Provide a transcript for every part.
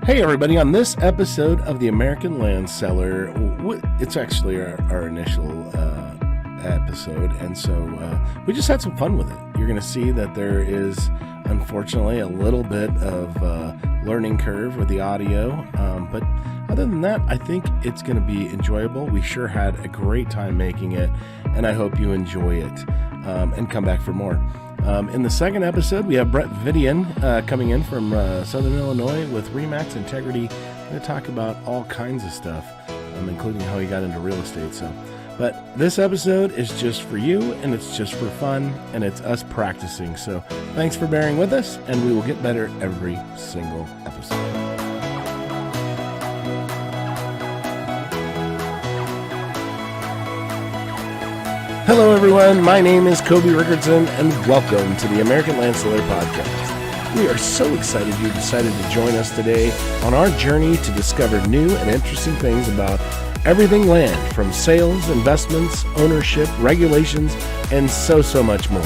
Hey everybody, on this episode of the American Land Seller, it's actually our initial episode, and so we just had some fun with it. You're going to see that there is, unfortunately, a little bit of learning curve with the audio, but other than that, I think it's going to be enjoyable. We sure had a great time making it, and I hope you enjoy it and come back for more. In the second episode, we have Brett Vidian coming in from Southern Illinois with RE/MAX Integrity. We're going to talk about all kinds of stuff, including how he got into real estate. But this episode is just for you, and it's just for fun, and it's us practicing. So thanks for bearing with us, and we will get better every single episode. Hello everyone, my name is Kobe Rickertsen, and welcome to the American Land Seller Podcast. We are so excited you decided to join us today on our journey to discover new and interesting things about everything land, from sales, investments, ownership, regulations, and so much more.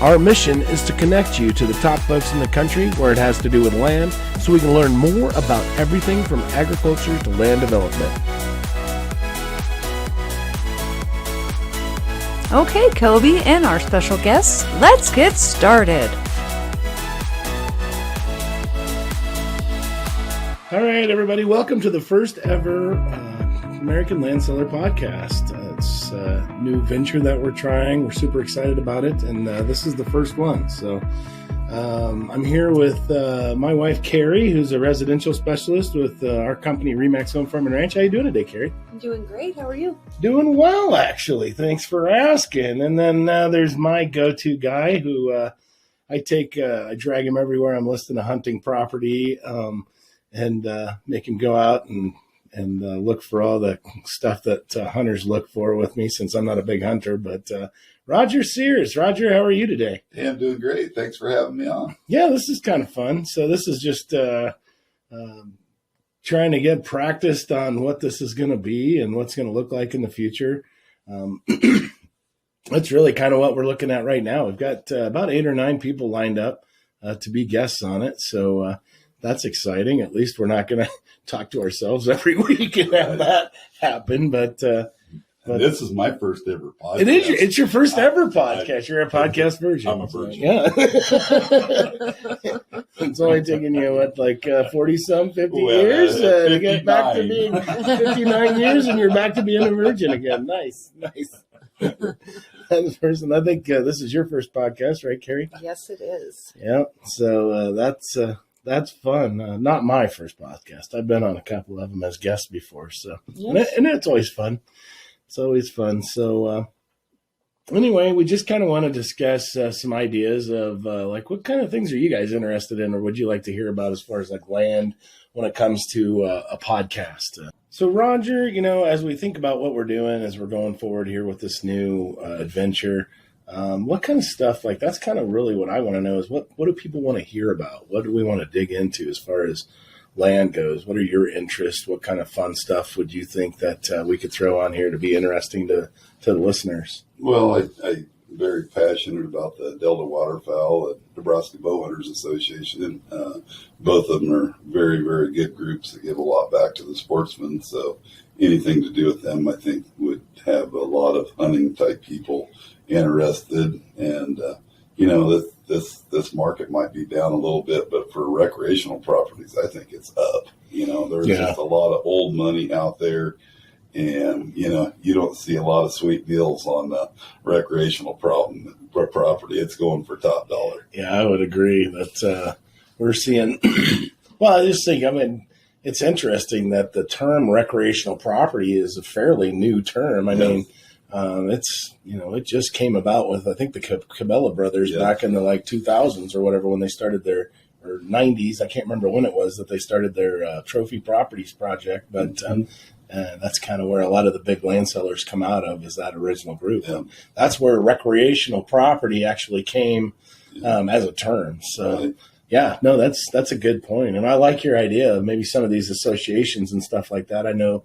Our mission is to connect you to the top folks in the country where it has to do with land, so we can learn more about everything from agriculture to land development. Okay, Kobe and our special guests, let's get started. All right, everybody, welcome to the first ever American Land Seller Podcast. It's a new venture that we're trying. We're super excited about it, and this is the first one. So I'm here with my wife, Carrie, who's a residential specialist with our company, RE/MAX Home Farm and Ranch. How you doing today, Carrie? I'm doing great. How are you? Doing well, actually. Thanks for asking. And then there's my go-to guy who I drag him everywhere I'm listing a hunting property and make him go out and look for all the stuff that hunters look for with me, since I'm not a big hunter. But Roger Sears. Roger, how are you today? Yeah, I'm doing great. Thanks for having me on. Yeah, this is kind of fun. So this is just trying to get practiced on what this is going to be and what's going to look like in the future. That's really kind of what we're looking at right now. We've got about 8 or 9 people lined up to be guests on it. So that's exciting. At least we're not going to talk to ourselves every week and have that happen. But this is my first ever podcast. It is. It's your first ever podcast. You're a podcast virgin. I'm a virgin. Yeah. It's only taken you, 40-some, 50 years to get back to being 59 years, and you're back to being a virgin again. Nice. That's person. I think this is your first podcast, right, Carrie? Yes, it is. Yeah. So that's fun. Not my first podcast. I've been on a couple of them as guests before. So yes. and it's always fun. It's always fun. So anyway, we just kind of want to discuss some ideas of what kind of things are you guys interested in, or would you like to hear about as far as land when it comes to a podcast? So Roger, as we think about what we're doing as we're going forward here with this new adventure, what kind of stuff, that's kind of really what I want to know is what do people want to hear about? What do we want to dig into as far as land goes? What are your interests? What kind of fun stuff would you think that we could throw on here to be interesting to the listeners? Well, I'm very passionate about the Delta Waterfowl and Nebraska Bowhunters Association. Both of them are very, very good groups that give a lot back to the sportsmen. So anything to do with them, I think, would have a lot of hunting type people interested. And, this market might be down a little bit, but for recreational properties, I think it's up. There's just a lot of old money out there, and, you don't see a lot of sweet deals on recreational property. It's going for top dollar. Yeah, I would agree that we're seeing, well, I just think, it's interesting that the term recreational property is a fairly new term. I mean, it just came about with, I think, the Cabela brothers back in the 2000s or whatever, when they started or 90s. I can't remember when it was that they started their trophy properties project, but that's kind of where a lot of the big land sellers come out of, is that original group. Yeah. That's where recreational property actually came as a term. So, right. Yeah, no, that's a good point. And I like your idea of maybe some of these associations and stuff like that. I know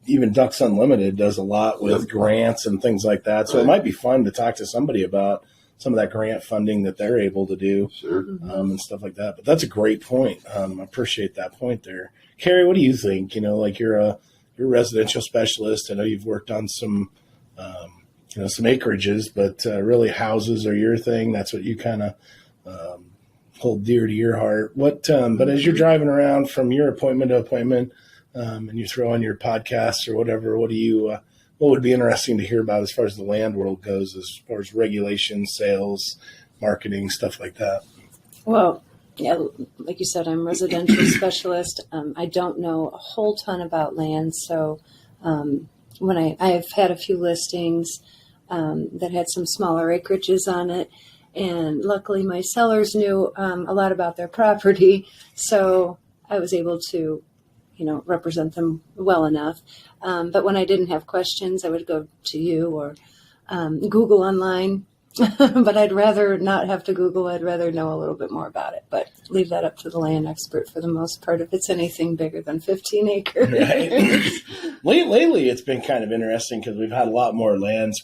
even Ducks Unlimited does a lot with grants and things like that. So It might be fun to talk to somebody about some of that grant funding that they're able to do, Sure. and stuff like that. But that's a great point. I appreciate that point there. Carrie, what do you think? Like you're a residential specialist. I know you've worked on some, some acreages, but really houses are your thing. That's what you kind of hold dear to your heart. But as you're driving around from your appointment to appointment, and you throw on your podcasts or whatever, what would be interesting to hear about as far as the land world goes, as far as regulation, sales, marketing, stuff like that? Well, yeah, like you said, I'm a residential specialist. I don't know a whole ton about land. So when I've had a few listings that had some smaller acreages on it. And luckily my sellers knew a lot about their property. So I was able to represent them well enough. But when I didn't have questions, I would go to you or Google online. But I'd rather not have to Google. I'd rather know a little bit more about it. But leave that up to the land expert for the most part if it's anything bigger than 15 acres. Right. Lately, it's been kind of interesting because we've had a lot more land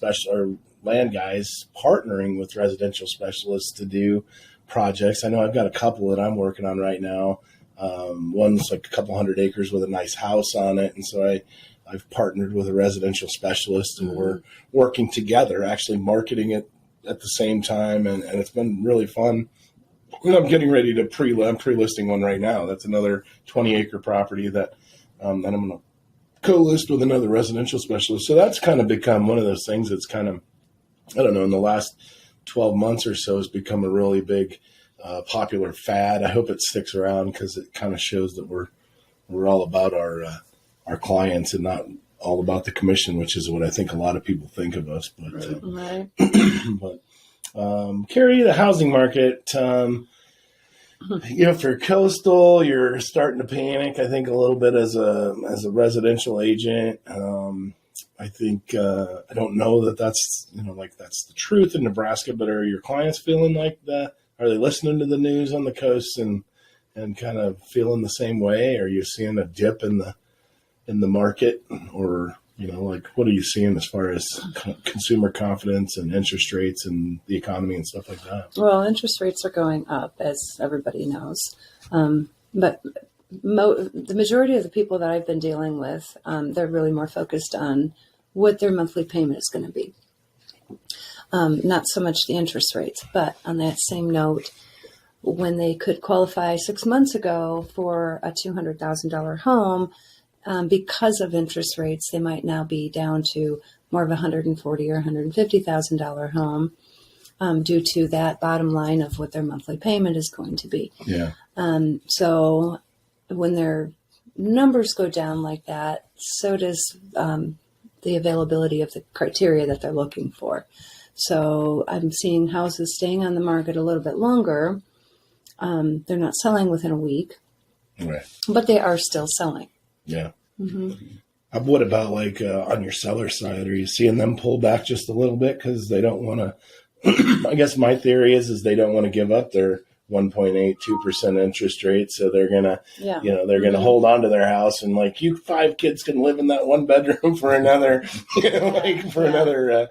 guys partnering with residential specialists to do projects. I know I've got a couple that I'm working on right now. One's like a couple hundred acres with a nice house on it. And so I've partnered with a residential specialist and we're working together, actually marketing it at the same time. And it's been really fun. And I'm getting ready to I'm pre-listing one right now. That's another 20-acre property that I'm going to co-list with another residential specialist. So that's kind of become one of those things that's kind of, I don't know, in the last 12 months or so has become a really big popular fad. I hope it sticks around because it kind of shows that we're all about our clients and not all about the commission, which is what I think a lot of people think of us. But, Right. but Carrie, the housing market, for coastal, you're starting to panic, I think, a little bit as a residential agent. I think, I don't know that's the truth in Nebraska, but are your clients feeling like that? Are they listening to the news on the coast and kind of feeling the same way? Are you seeing a dip in the market, or, what are you seeing as far as consumer confidence and interest rates and the economy and stuff like that? Well, interest rates are going up, as everybody knows. But the majority of the people that I've been dealing with, they're really more focused on what their monthly payment is going to be. Not so much the interest rates, but on that same note, when they could qualify 6 months ago for a $200,000 home, because of interest rates, they might now be down to more of a $140,000 or $150,000 home due to that bottom line of what their monthly payment is going to be. Yeah. So when their numbers go down like that, so does the availability of the criteria that they're looking for. So I'm seeing houses staying on the market a little bit longer. They're not selling within a week, Right. but they are still selling. Yeah. Mm-hmm. What about on your seller side? Are you seeing them pull back just a little bit because they don't want to? I guess my theory is they don't want to give up their 1.82% interest rate, so they're gonna, they're gonna hold on to their house, and you 5 kids can live in that 1 bedroom for another, another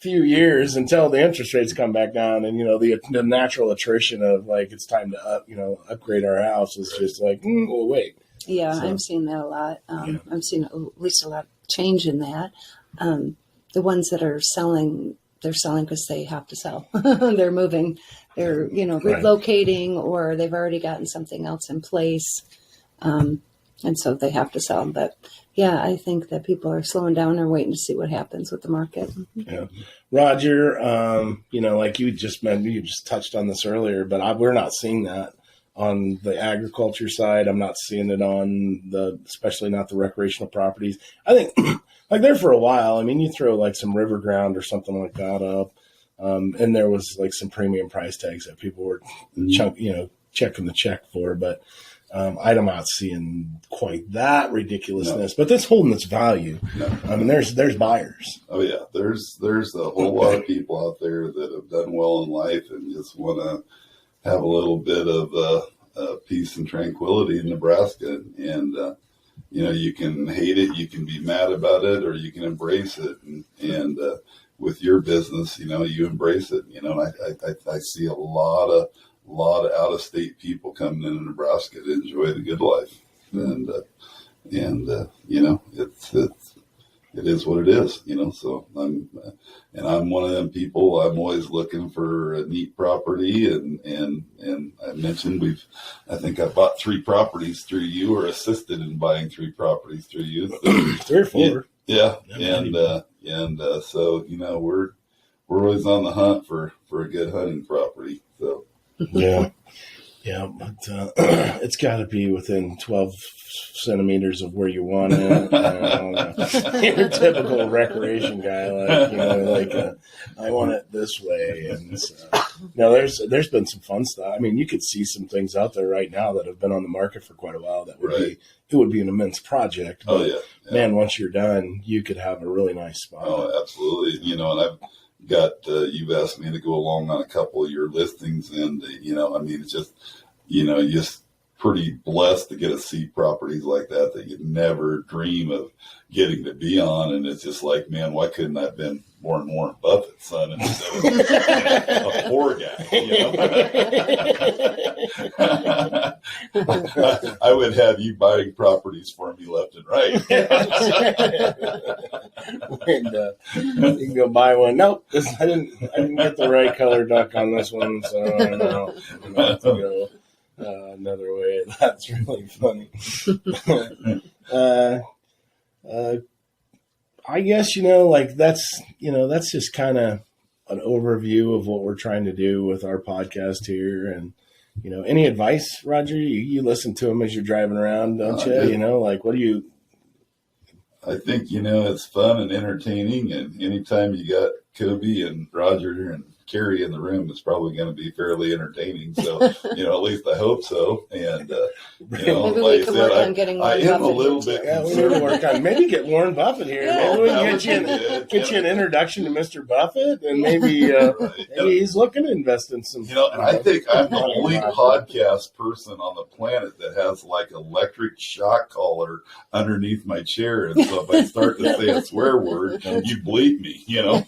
few years until the interest rates come back down, and the natural attrition of it's time to upgrade our house is just we'll wait. Yeah, So, I'm seeing that a lot. I'm seeing at least a lot of change in that. The ones that are selling, they're selling because they have to sell. They're moving, they're, relocating, or they've already gotten something else in place. And so they have to sell. But yeah, I think that people are slowing down or waiting to see what happens with the market. Yeah. Roger, like you just mentioned, you just touched on this earlier, but we're not seeing that on the agriculture side. I'm not seeing it on especially not the recreational properties. I think there for a while, you throw some river ground or something like that up. And there was some premium price tags that people were checking the check for, but I'm not seeing quite that ridiculousness, but that's holding its value. There's buyers. Oh yeah. There's a whole lot of people out there that have done well in life and just want to have a little bit of peace and tranquility in Nebraska. And, you can hate it, you can be mad about it, or you can embrace it. And with your business, you embrace it, and I see a lot of out of state people coming into Nebraska to enjoy the good life. And it is what it is, so I'm one of them people. I'm always looking for a neat property. And I mentioned I think I bought 3 properties through you, or assisted in buying 3 properties through you. So, 3 or 4. Yeah. So, we're always on the hunt for a good hunting property. So, yeah. Yeah, but it's got to be within 12 centimeters of where you want it. You're a typical recreation guy, I want it this way. And so, there's been some fun stuff. I mean, you could see some things out there right now that have been on the market for quite a while that would be an immense project. But, man, once you're done, you could have a really nice spot. Oh, absolutely. And I've got you've asked me to go along on a couple of your listings, and it's just just pretty blessed to get to see properties like that you'd never dream of getting to be on. And it's just like, man, why couldn't I have been Warren Buffett's son instead of a poor guy? I would have you buying properties for me left and right. And you can go buy one. Nope, I didn't get the right color duck on this one, so I'm gonna have to go another way. That's really funny. I guess that's just kind of an overview of what we're trying to do with our podcast here. And any advice, Roger? You listen to them as you're driving around, don't you? What do you? I think it's fun and entertaining, and anytime you got Kobe and Roger and Carrie in the room, it's probably going to be fairly entertaining. So, at least I hope so. And, maybe we can work on getting Warren Buffett. I am a little bit concerned. We need to work on, maybe get Warren Buffett here. Yeah. Maybe we can get you an introduction to Mr. Buffett, and maybe he's looking to invest in some. And I think I'm the only podcast person on the planet that has electric shock collar underneath my chair. And so if I start to say a swear word, you bleep me, Yeah,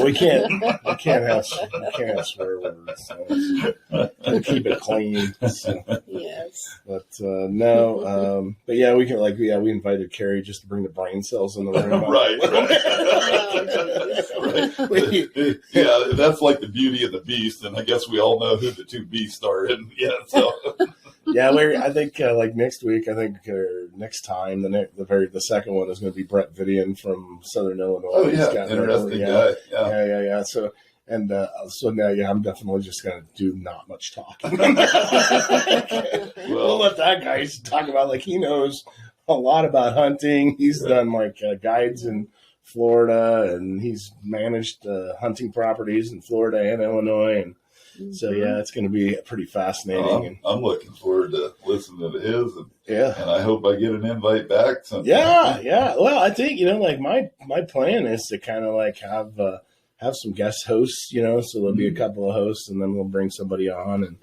we can't have swear words. So keep it clean. So. Yes. But but yeah, we can we invited Carrie just to bring the brain cells in the room. Right. Yeah, that's like the Beauty of the Beast, and I guess we all know who the 2 beasts are. And so. Yeah, I think next week, next time, the second one is going to be Brett Vidian from Southern Illinois. Oh yeah, interesting guy. Yeah. So now, I'm definitely just going to do not much talking. We'll let that guy talk about he knows a lot about hunting. He's done guides in Florida, and he's managed hunting properties in Florida and Illinois, and. So yeah, it's going to be pretty fascinating. I'm looking forward to listening to his, and I hope I get an invite back sometime. Yeah. Well, I think my plan is to kind of have some guest hosts, so there'll be a couple of hosts, and then we'll bring somebody on,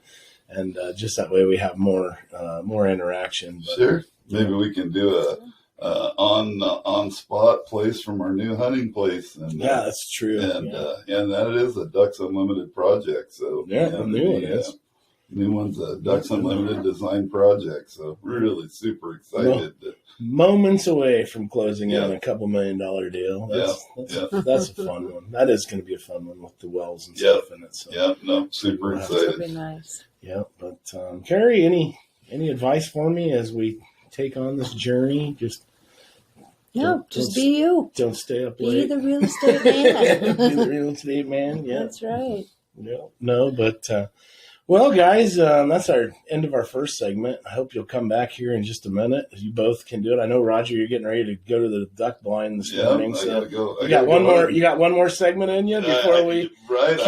and just that way we have more interaction. But, sure, maybe we can do a on spot place from our new hunting place, and that's true. And that is a Ducks Unlimited project. So the new one is. New one's a Ducks Unlimited design project. So really super excited. Moments away from closing on a $2 million deal. That's a fun one. That is going to be a fun one with the wells and stuff in it. So. Super excited. That'll be nice. Yeah, but Carrie, any advice for me as we take on this journey? Just be you. Don't stay up late. Be the real estate man. Be the real estate man. Yeah, that's right. No, but well, guys, that's our end of our first segment. I hope you'll come back here in just a minute. You both can do it. I know, Roger, you're getting ready to go to the duck blind this morning. I gotta go. You got one more. You got one more segment in you before we. Right,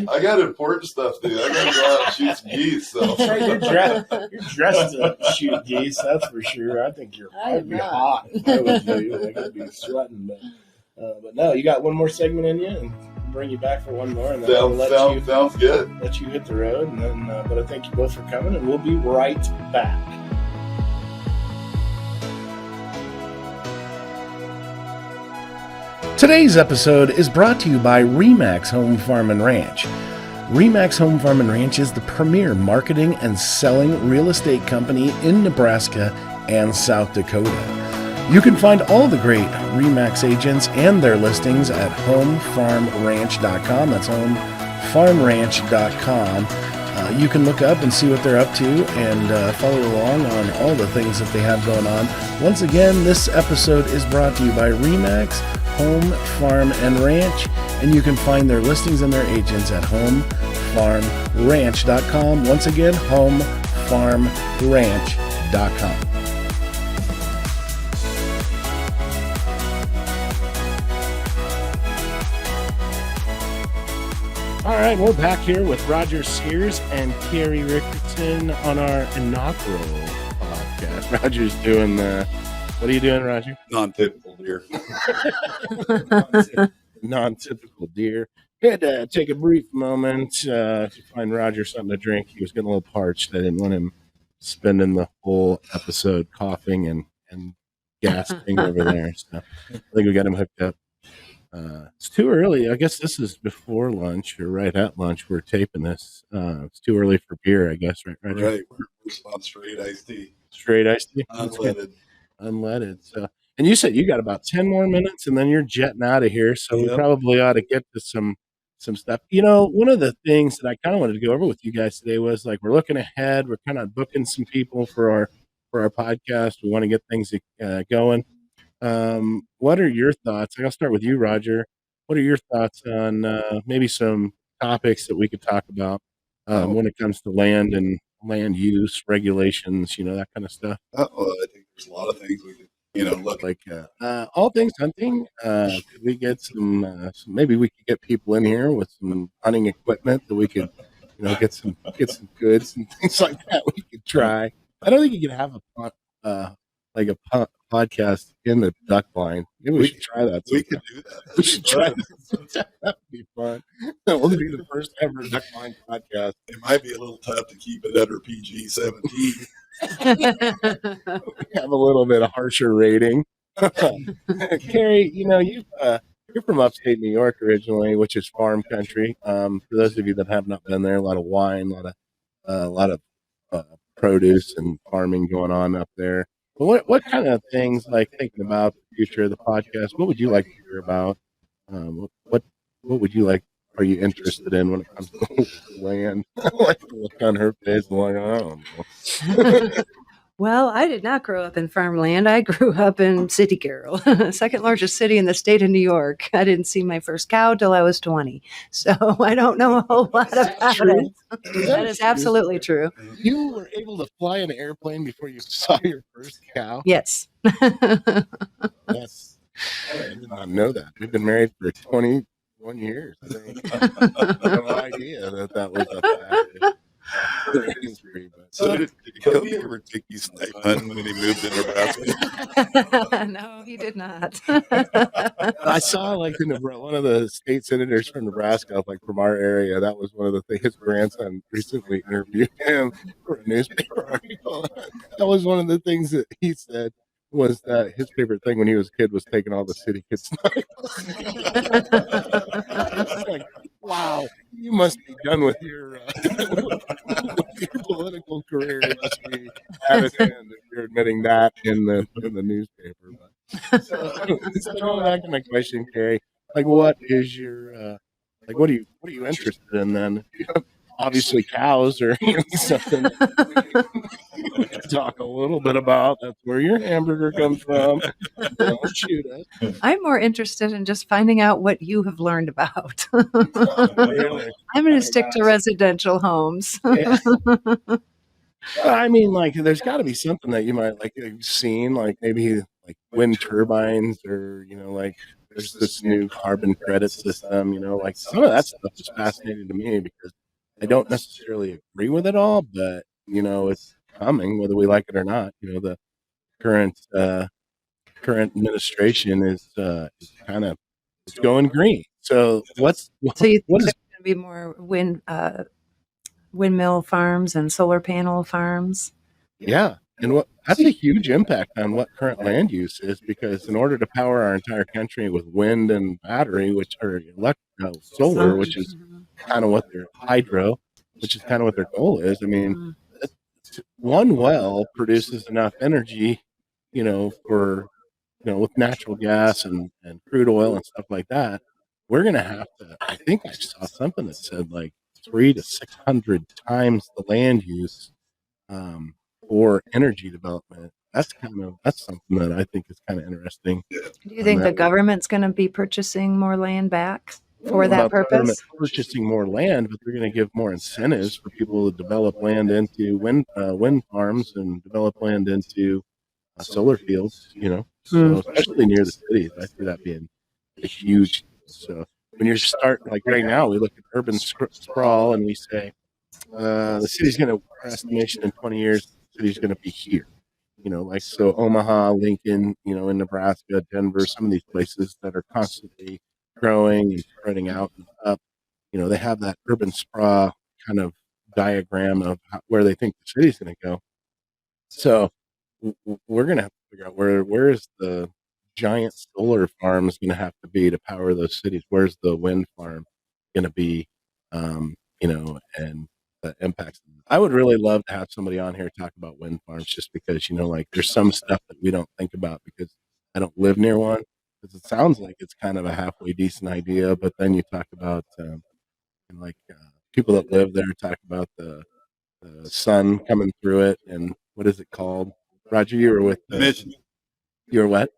I got important stuff to do. I gotta go out and shoot some geese. So you're dressed to shoot geese. That's for sure. I think I'd be hot. I would be. I could be sweating, but no, you got one more segment in you, and we'll bring you back for one more, and then sounds good. Let you hit the road, and then. But I thank you both for coming, and we'll be right back. Today's episode is brought to you by Remax Home Farm and Ranch. Remax Home Farm and Ranch is the premier marketing and selling real estate company in Nebraska and South Dakota. You can find all the great Remax agents and their listings at homefarmranch.com. That's homefarmranch.com. You can look up and see what they're up to and follow along on all the things that they have going on. Once again, this episode is brought to you by Remax Home Farm and Ranch, and you can find their listings and their agents at homefarmranch.com. Once again, homefarmranch.com. All right, we're back here with Roger Sears and Carrie Rickertsen on our inaugural podcast. Roger's doing what are you doing, Roger? Non-typical deer. Non-typical deer. We had to take a brief moment to find Roger something to drink. He was getting a little parched. I didn't want him spending the whole episode coughing and gasping over there. So I think we got him hooked up. It's too early. I guess this is before lunch or right at lunch. We're taping this. It's too early for beer, I guess, right, Roger? Right. We're on straight iced tea. Straight iced tea? Unleaded. Unleaded. So, and you said you got about 10 more minutes and then you're jetting out of here. So we probably ought to get to some stuff. You know, one of the things that I kind of wanted to go over with you guys today was like, we're looking ahead. We're kind of booking some people for our podcast. We want to get things going. What are your thoughts? I'll start with you, Roger. What are your thoughts on maybe some topics that we could talk about when it comes to land and land use regulations, that kind of stuff? I think there's a lot of things we could, look like all things hunting. Could we get some maybe we could get people in here with some hunting equipment that we could, get some goods and things like that we could try. I don't think you can have a podcast in the duck blind. Maybe we should try that. We could do that. We should try that. That would be fun. We'll be the first ever duck blind podcast. It might be a little tough to keep it under PG-17. Have a little bit of harsher rating. Carrie, you're from upstate New York originally, which is farm country. For those of you that have not been there, a lot of wine, a lot of produce and farming going on up there. But what kind of things, like thinking about the future of the podcast, what would you like to hear about? What would you like? Are you interested in when it comes to land? I like to look on her face like, I don't know. Well, I did not grow up in farmland. I grew up in City Carroll, second largest city in the state of New York. I didn't see my first cow till I was 20. So I don't know a whole lot about it. That is absolutely true. You were able to fly an airplane before you saw your first cow? Yes. Yes. I did not know that. We've been married for 21 years. I think. I had no idea that was a fact. So did Kobe ever take you snipe hunting when he moved to Nebraska? No, he did not. I saw one of the state senators from Nebraska, from our area. That was one of the things. His grandson recently interviewed him for a newspaper article. That was one of the things that he said was that his favorite thing when he was a kid was taking all the city kids snipes. Wow, you must be done with your political career. You must be at its end if you're admitting that in the newspaper. But so going back to my question, Carrie, what is your what are you interested in then? Obviously cows or something we can talk a little bit about. That's where your hamburger comes from. Don't shoot us. I'm more interested in just finding out what you have learned about. Really? I'm going to stick to residential homes. Yeah. I mean, there's got to be something that you might have seen, maybe wind turbines or, there's this new carbon credit system, some of that stuff is fascinating to me because I don't necessarily agree with it all, but, it's coming whether we like it or not. The current administration is kind of going green. So So you what think is there's going to be more windmill farms and solar panel farms? Yeah, And what that's a huge impact on what current land use is, because in order to power our entire country with wind and battery, which are solar, which is kind of what their hydro, which is kind of what their goal is. I mean, one well produces enough energy, for with natural gas and crude oil and stuff like that. We're gonna have to. I think I saw something that said like 300 to 600 times the land use um, for energy development. That's something that I think is kind of interesting. Do you think the government's going to be purchasing more land back for that purpose? Purchasing more land, but they're going to give more incentives for people to develop land into wind farms and develop land into solar fields. So especially near the cities, I see that being a huge. So when you start like right now, we look at urban sprawl and we say the city's going to, our estimation in 20 years, the city's going to be here. Like so Omaha, Lincoln, in Nebraska, Denver, some of these places that are constantly growing and spreading out and up, they have that urban sprawl kind of diagram of where they think the city's going to go. So we're going to have to figure out where is the giant solar farms going to have to be to power those cities? Where's the wind farm going to be? And the impacts. I would really love to have somebody on here talk about wind farms, just because like there's some stuff that we don't think about because I don't live near one. Because it sounds like it's kind of a halfway decent idea, but then you talk about people that live there talk about the sun coming through it, and what is it called? Roger, you were with Emissions. You were what?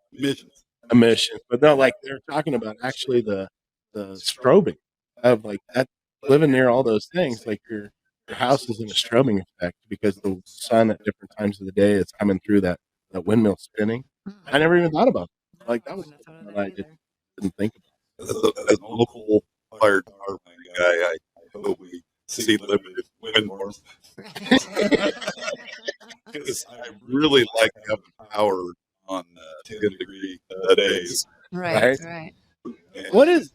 Emissions. But no, like they're talking about actually the strobing of like that, living near all those things, like your house is in a strobing effect because the sun at different times of the day is coming through that windmill spinning. I never even thought about that. Like that was something that I didn't think about. As a local fire department guy, I hope we see limited wind farms. Because I really like having power on 10-degree days. Right. What is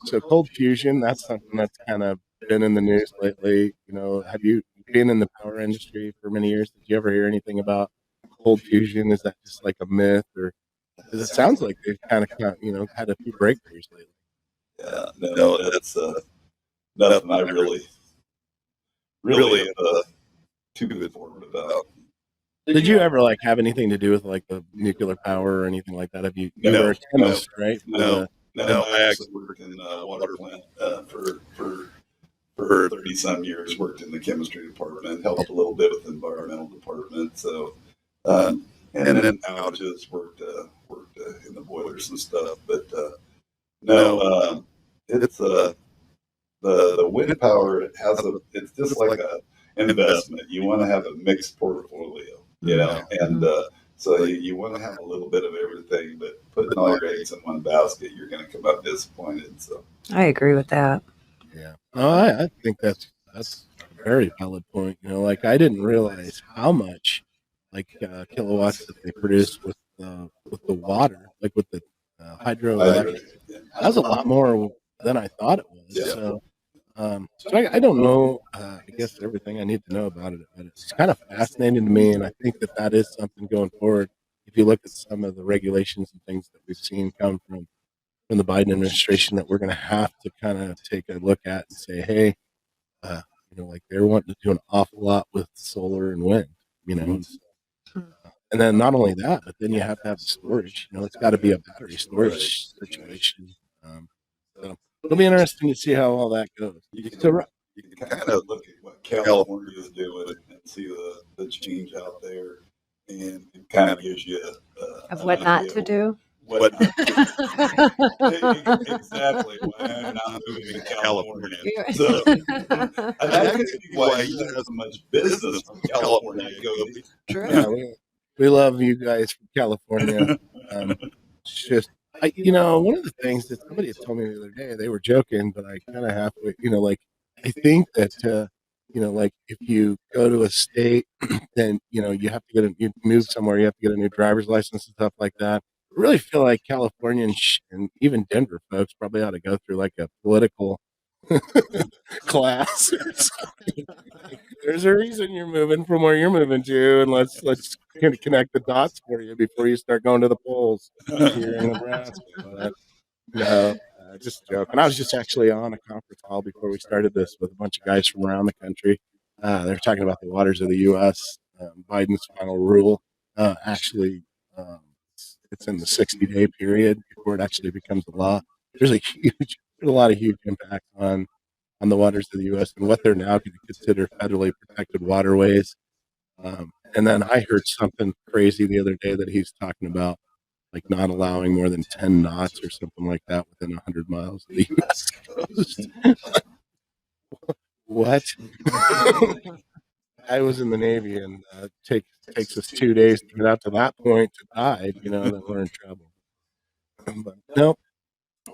so cold fusion? That's something that's kind of been in the news lately. Have you been in the power industry for many years? Did you ever hear anything about cold fusion? Is that just like a myth, or because it sounds like they've kind of had a few breakthroughs lately? Yeah, no, that's nothing I really too informed about. Did you ever have anything to do with the nuclear power or anything like that? Have you? You were a chemist, right? No, I actually worked in a water plant for 30 some years. Worked in the chemistry department, helped a little bit with the environmental department. So, and then outages worked in the boilers and stuff. But it's the wind power. It's just like an investment. You want to have a mixed portfolio. And so you want to have a little bit of everything, but putting all your eggs in one basket, you're going to come up disappointed. So I agree with that. Yeah, I think that's a very valid point. I didn't realize how much kilowatts that they produce with the water, with the hydroelectric. That was a lot more than I thought it was. Yeah. So I don't know, I guess everything I need to know about it, but it's kind of fascinating to me, and I think that is something going forward. If you look at some of the regulations and things that we've seen come from the Biden administration, that we're going to have to kind of take a look at and say, hey, they're wanting to do an awful lot with solar and wind, and then not only that, but then you have to have the storage. It's got to be a battery storage situation. So it'll be interesting to see how all that goes. You can kind of look at what California is doing and see the change out there, and it kind of gives you Of what not to do. What not to do. Exactly. Why not moving to California? So I can see why you have so much business from California. True. Yeah, we love you guys from California. It's just, one of the things that somebody had told me the other day, they were joking, but I kind of halfway, I think that, if you go to a state, then, you have to you move somewhere, you have to get a new driver's license and stuff like that. I really feel like California and even Denver folks probably ought to go through a political class or something. Like, there's a reason you're moving from where you're moving to, and let's kind of connect the dots for you before you start going to the polls here in Nebraska. But no, just joking. I was just actually on a conference call before we started this with a bunch of guys from around the country. They were talking about the waters of the U.S. Biden's final rule. Actually, it's in the 60-day period before it actually becomes a law. There's a lot of huge impacts on the waters of the U.S. and what they're now going to consider federally protected waterways. And then I heard something crazy the other day that he's talking about, like not allowing more than 10 knots or something like that within 100 miles of the U.S. coast. What? I was in the Navy, and takes us 2 days to get out to that point to dive, then we're in trouble. But no.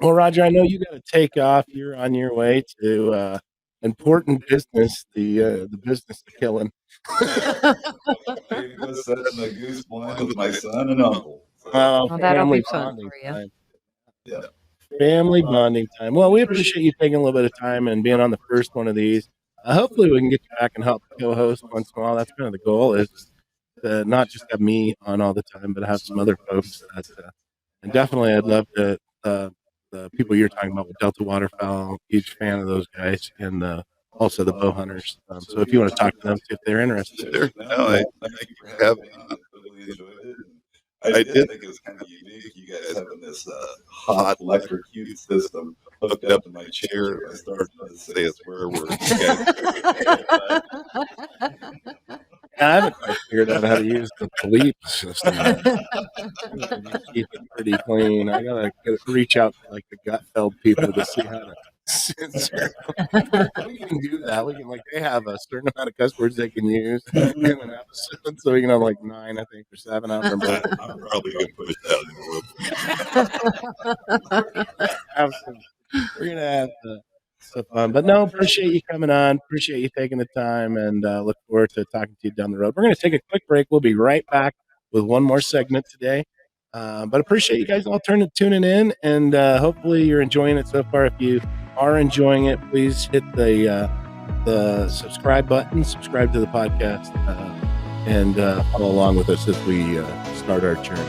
Well, Roger, I know you got to take off. You're on your way to important business, the business of killing. Maybe go setting a goose blind with my son and uncle. Well, that'll Family be fun bonding for you. time. Yeah. Family bonding time. Well, we appreciate you taking a little bit of time and being on the first one of these. Hopefully, we can get you back and help co-host once in a while. That's kind of the goal, is to not just have me on all the time, but have some other folks. And definitely, I'd love to. The people you're talking about with Delta Waterfowl, huge fan of those guys, and also the bow hunters. So if you want to talk to them, see if they're interested. Sure. No, I thank you for having me on. I really enjoyed it. I did think it was kind of unique, you guys having this hot electric heat system hooked up to my chair. If I started to say a swear word, I haven't quite figured out how to use the bleep system yet. Keep it pretty clean. I gotta reach out to like the Gutfeld people to see how to censor. We can do that. We can they have a certain amount of cuss words they can use in an episode, so we can have like 9, I think, or 7. I don't remember. I'm probably gonna push that We're gonna have some fun. But no, appreciate you coming on. Appreciate you taking the time, and look forward to talking to you down the road. We're gonna take a quick break. We'll be right back with one more segment today. But appreciate you guys all tuning in, and hopefully you're enjoying it so far. If you are enjoying it, please hit the subscribe button, subscribe to the podcast, and follow along with us as we start our journey.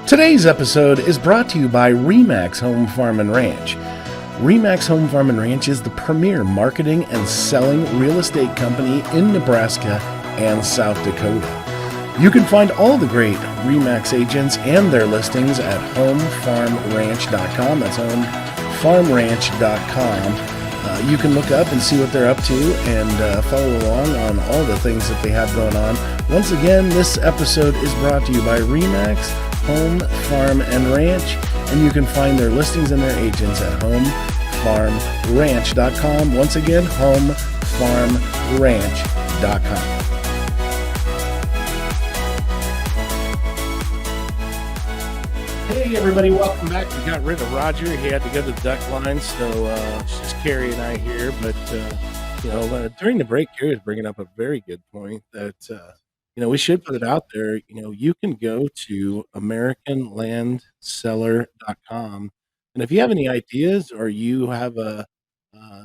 Today's episode is brought to you by Remax Home Farm and Ranch. Remax Home Farm and Ranch is the premier marketing and selling real estate company in Nebraska and South Dakota. You can find all the great Remax agents and their listings at homefarmranch.com. That's homefarmranch.com. You can look up and see what they're up to and follow along on all the things that they have going on. Once again, this episode is brought to you by Remax Home Farm and Ranch, and you can find their listings and their agents at homefarmranch.com. Once again, homefarmranch.com. Hey everybody, welcome back. We got rid of Roger. He had to go to the duck line, so it's just Carrie and I here. But during the break, Carrie was bringing up a very good point that we should put it out there. You can go to AmericanLandSeller.com, and if you have any ideas or you have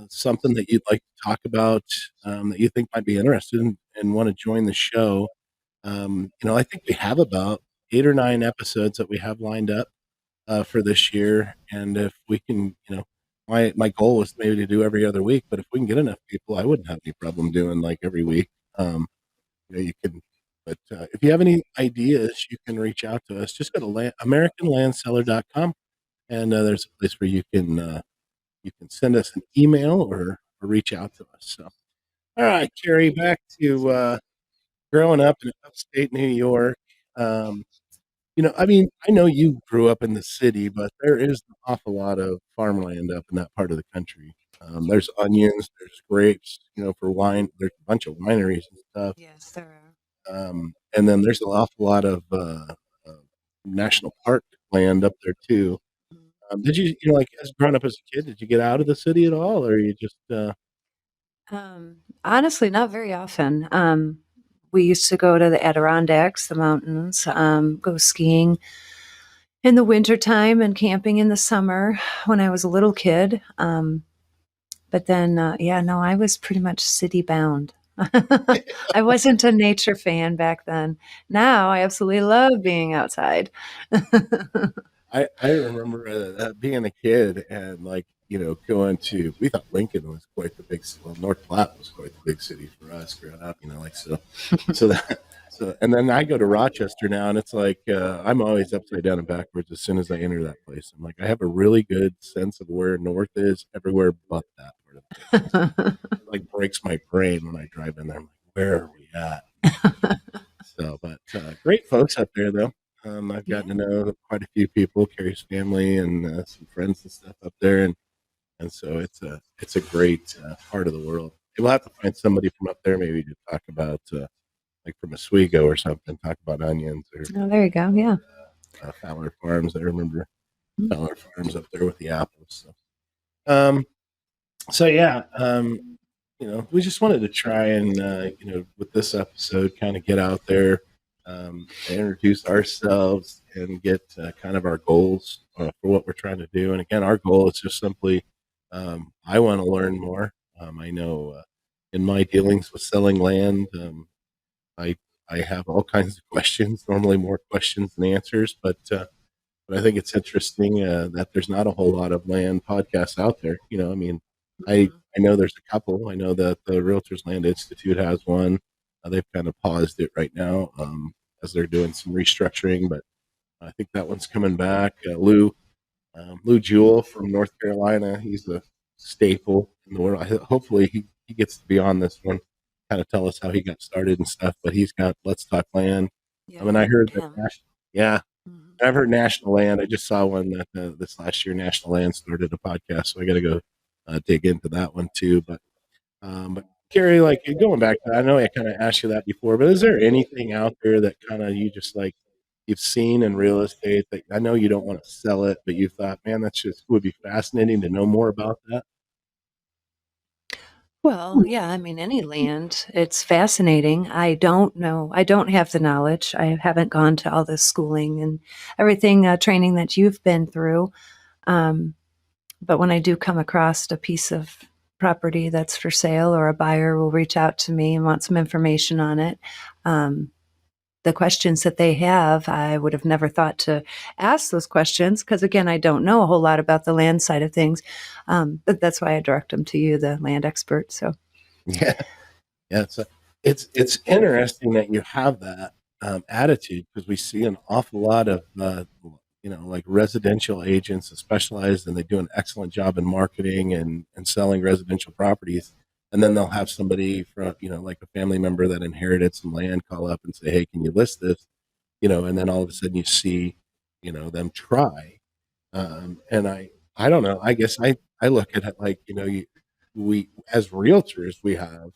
something that you'd like to talk about that you think might be interested in and want to join the show, I think we have about 8 or 9 episodes that we have lined up for this year, and if we can, my goal was maybe to do every other week, but if we can get enough people, I wouldn't have any problem doing like every week. You can. But if you have any ideas, you can reach out to us. Just go to AmericanLandSeller.com, and there's a place where you can send us an email or reach out to us. So, all right, Carrie, back to growing up in upstate New York. I know you grew up in the city, but there is an awful lot of farmland up in that part of the country. There's onions, there's grapes, for wine. There's a bunch of wineries and stuff. Yes, there are. And then there's an awful lot of national park land up there too. Did you, as growing up as a kid, did you get out of the city at all, or you just? Honestly, not very often. We used to go to the Adirondacks, the mountains, go skiing. in the wintertime and camping in the summer when I was a little kid. But then, yeah, no, I was pretty much city bound. I wasn't a nature fan back then. Now I absolutely love being outside. I remember being a kid and like going to we thought Lincoln was quite the big well North Platte was quite the big city for us growing up like so that and then I go to Rochester now and it's like I'm always upside down and backwards as soon as I enter that place. I'm like I have a really good sense of where north is everywhere but that part of the place. It like breaks my brain when I drive in there. I'm like, where are we at? So, but great folks up there, though. I've gotten to know quite a few people, Carrie's family, and some friends and stuff up there, and so it's a great part of the world. We'll have to find somebody from up there, maybe to talk about like from Oswego or something, talk about onions or Oh, there you go. Yeah. Fowler Farms. I remember Fowler Farms up there with the apples. Um, so yeah, we just wanted to try and with this episode, kind of get out there, introduce ourselves, and get kind of our goals for what we're trying to do. And again, our goal is just simply, I want to learn more. I know in my dealings with selling land, I I have all kinds of questions. Normally, more questions than answers, but I think it's interesting that there's not a whole lot of land podcasts out there. I mean, I know there's a couple. I know that the Realtors Land Institute has one. They've kind of paused it right now as they're doing some restructuring, but I think that one's coming back. Lou Jewell from North Carolina, he's a staple in the world. Hopefully, he gets to be on this one, kind of tell us how he got started and stuff. But he's got Let's Talk Land. Yeah, I mean, I heard that. him. Yeah, Mhm. I've heard National Land. I just saw one that this last year National Land started a podcast, so I got to go dig into that one too. But Carrie, like going back to that, I know I kind of asked you that before, but is there anything out there that kind of you just like you've seen in real estate that I know you don't want to sell it, but you thought, man, that's just would be fascinating to know more about that? Well, yeah, I mean, any land, it's fascinating. I don't know. I don't have the knowledge. I haven't gone to all this schooling and everything, training that you've been through. Um, but when I do come across a piece of property that's for sale or a buyer will reach out to me and want some information on it, um, the questions that they have, I would have never thought to ask those questions because, again, I don't know a whole lot about the land side of things. But that's why I direct them to you, the land expert. So, Yeah, yeah. It's interesting that you have that attitude because we see an awful lot of like residential agents that specialize and they do an excellent job in marketing and selling residential properties. And then they'll have somebody from like a family member that inherited some land call up and say, "Hey, can you list this?" And then all of a sudden you see them try. And I don't know. I guess I look at it like we as realtors we have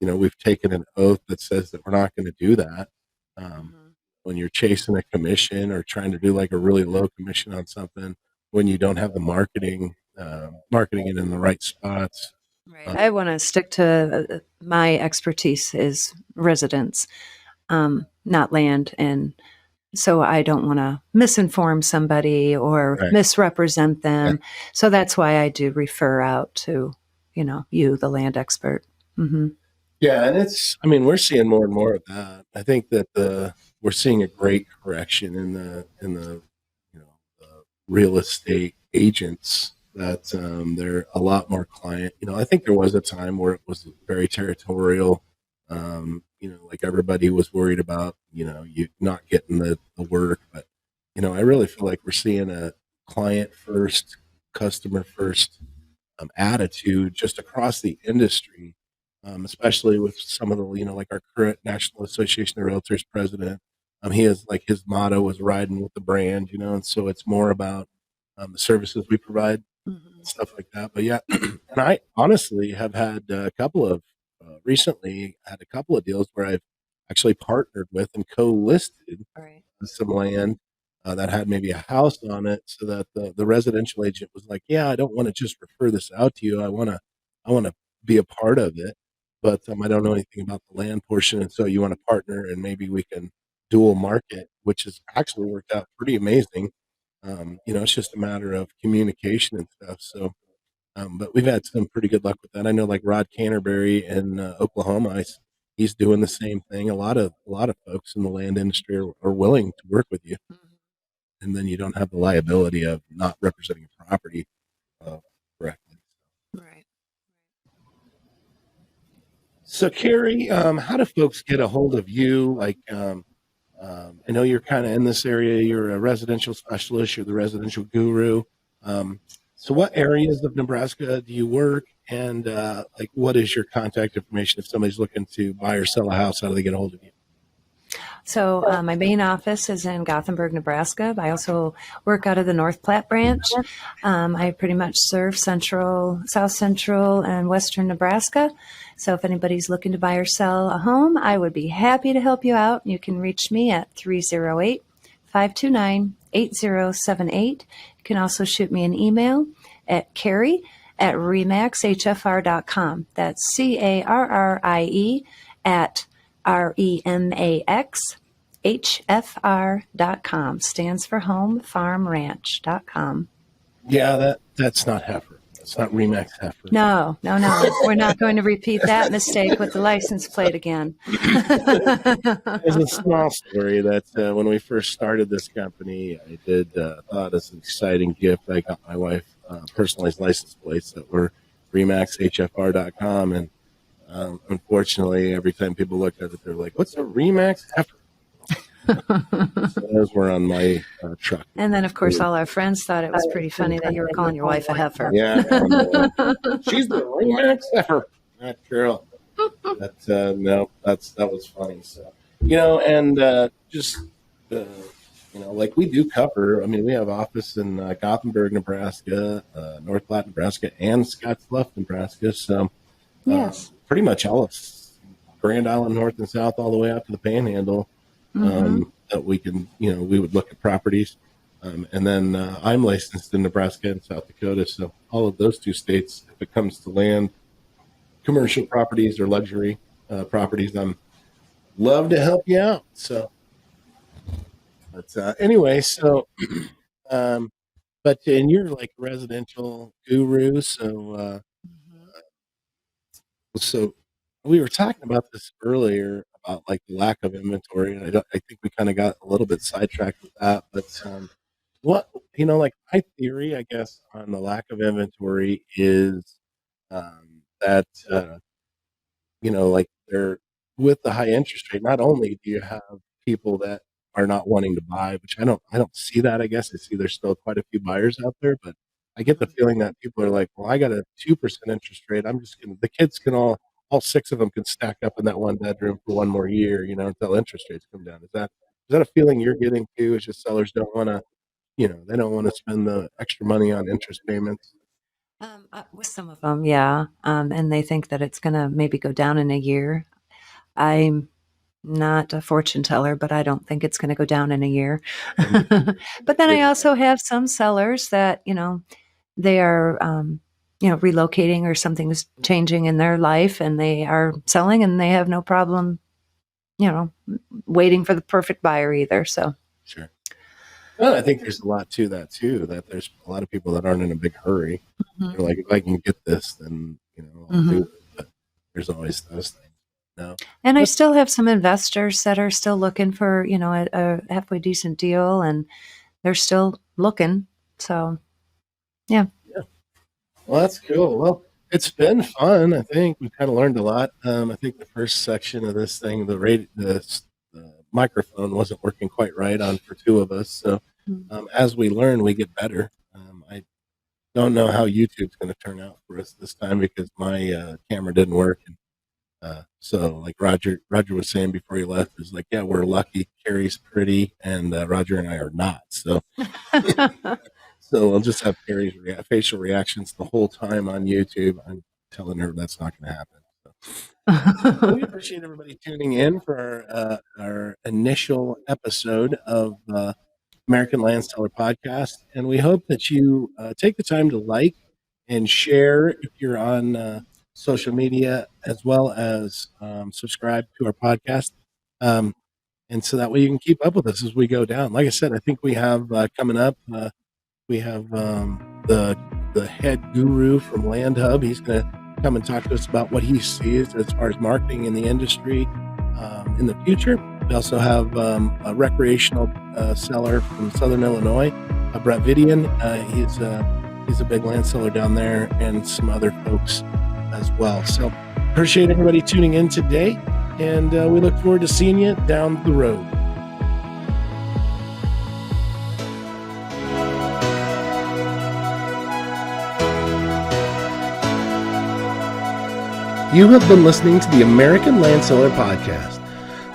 we've taken an oath that says that we're not going to do that. Um, when you're chasing a commission or trying to do like a really low commission on something, when you don't have the marketing it in the right spots. right. I want to stick to my expertise is residence, not land. And so I don't want to misinform somebody or Right. misrepresent them. So that's why I do refer out to, you, the land expert. Hmm. Yeah, and I mean, we're seeing more and more of that. I think that we're seeing a great correction in the the real estate agents that they're a lot more client. I think there was a time where it was very territorial. Like everybody was worried about you not getting the work, but I really feel like we're seeing a client first, customer first attitude just across the industry, especially with some of the, like our current National Association of Realtors president. He is like his motto is riding with the brand, and so it's more about the services we provide, Hmm. stuff like that. But yeah, and I honestly have had recently had a couple of deals where I've actually partnered with and co-listed Right. some land that had maybe a house on it, so that the residential agent was like, "Yeah, I don't want to just refer this out to you. I want to be a part of it, but I don't know anything about the land portion, and so you want to partner, and maybe we can dual market, which has actually worked out pretty amazing. It's just a matter of communication and stuff. So, but we've had some pretty good luck with that. I know, like Rod Canterbury in Oklahoma, he's doing the same thing. A lot of folks in the land industry are willing to work with you, and then you don't have the liability of not representing a property uh, correctly. Right. So, Carrie, how do folks get a hold of you? Like, I know you're kind of in this area. You're a residential specialist. You're the residential guru. Um, so, what areas of Nebraska do you work? And like, what is your contact information if somebody's looking to buy or sell a house? How do they get a hold of you? So my main office is in Gothenburg, Nebraska. I also work out of the North Platte branch. I pretty much serve South Central, and Western Nebraska. So if anybody's looking to buy or sell a home, I would be happy to help you out. You can reach me at 308-529-8078. You can also shoot me an email at Carrie at remaxhfr.com. That's CARRIE at REMAXHFR.com. Stands for Home Farm Ranch.com. Yeah, that's not heifer. It's not Remax heifer. No. We're not going to repeat that mistake with the license plate again. There's a small story that when we first started this company, I did thought it's an exciting gift. I got my wife personalized license plates that were remaxhfr.com, and unfortunately, every time people looked at it, they're like, "What's a Remax heifer?" So those were on my truck. And then, of course, all our friends thought it was pretty funny that you were calling your wife a heifer. Yeah, she's the Remax heifer. Not true. But no, that was funny. So and just like we do cover. I mean, we have office in Gothenburg, Nebraska, North Platte, Nebraska, and Scottsbluff, Nebraska. So Yes. pretty much all of Grand Island, North and South, all the way out to the Panhandle. That we can, we would look at properties. And then I'm licensed in Nebraska and South Dakota. So all of those two states, if it comes to land, commercial properties or luxury properties, I'm love to help you out. So, but anyway, so, but and you're like residential guru. So we were talking about this earlier about like the lack of inventory, and I think we kind of got a little bit sidetracked with that. But what like my theory, I guess, on the lack of inventory is that like they're with the high interest rate. Not only do you have people that are not wanting to buy, which I don't see that. I guess I see there's still quite a few buyers out there, but I get the feeling that people are like, well, I got a 2% interest rate. I'm just gonna the kids can all six of them can stack up in that one bedroom for one more year, until interest rates come down. Is that a feeling you're getting too? It's just sellers don't want to, they don't want to spend the extra money on interest payments. With some of them, yeah. And they think that it's going to maybe go down in a year. I'm not a fortune teller, but I don't think it's going to go down in a year. But then I also have some sellers that, they are, relocating or something's changing in their life and they are selling and they have no problem, waiting for the perfect buyer either. So, Sure. Well, I think there's a lot to that too. That there's a lot of people that aren't in a big hurry. They're like, if I can get this, then I'll do it. But there's always those things. No. And I still have some investors that are still looking for a halfway decent deal, and they're still looking. So, yeah. Well, that's cool. Well, it's been fun. I think we kind of learned a lot. I think the first section of this thing, the microphone wasn't working quite right on for two of us. So as we learn, we get better. I don't know how YouTube's going to turn out for us this time because my camera didn't work. And, so like Roger was saying before he left, is like, yeah, we're lucky. Carrie's pretty, and Roger and I are not. So. So I'll just have Carrie's facial reactions the whole time on YouTube. I'm telling her that's not going to happen. So. We appreciate everybody tuning in for our initial episode of American Land Seller Podcast. And we hope that you take the time to like and share if you're on social media, as well as subscribe to our podcast. And so that way you can keep up with us as we go down. Like I said, I think we have coming up, we have the head guru from Land Hub. He's going to come and talk to us about what he sees as far as marketing in the industry in the future. We also have a recreational seller from Southern Illinois, Brett Vidian. He's a big land seller down there, and some other folks as well. So appreciate everybody tuning in today, and we look forward to seeing you down the road. You have been listening to the American Land Seller Podcast.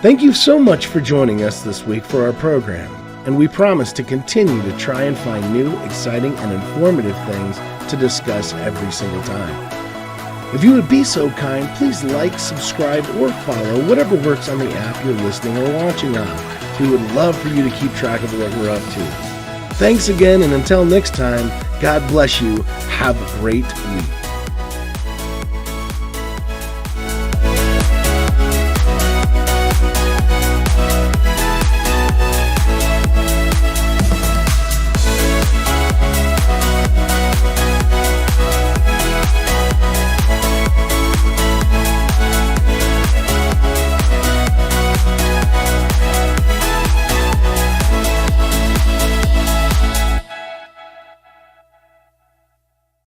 Thank you so much for joining us this week for our program, and we promise to continue to try and find new, exciting, and informative things to discuss every single time. If you would be so kind, please like, subscribe, or follow whatever works on the app you're listening or watching on. We would love for you to keep track of what we're up to. Thanks again, and until next time, God bless you. Have a great week.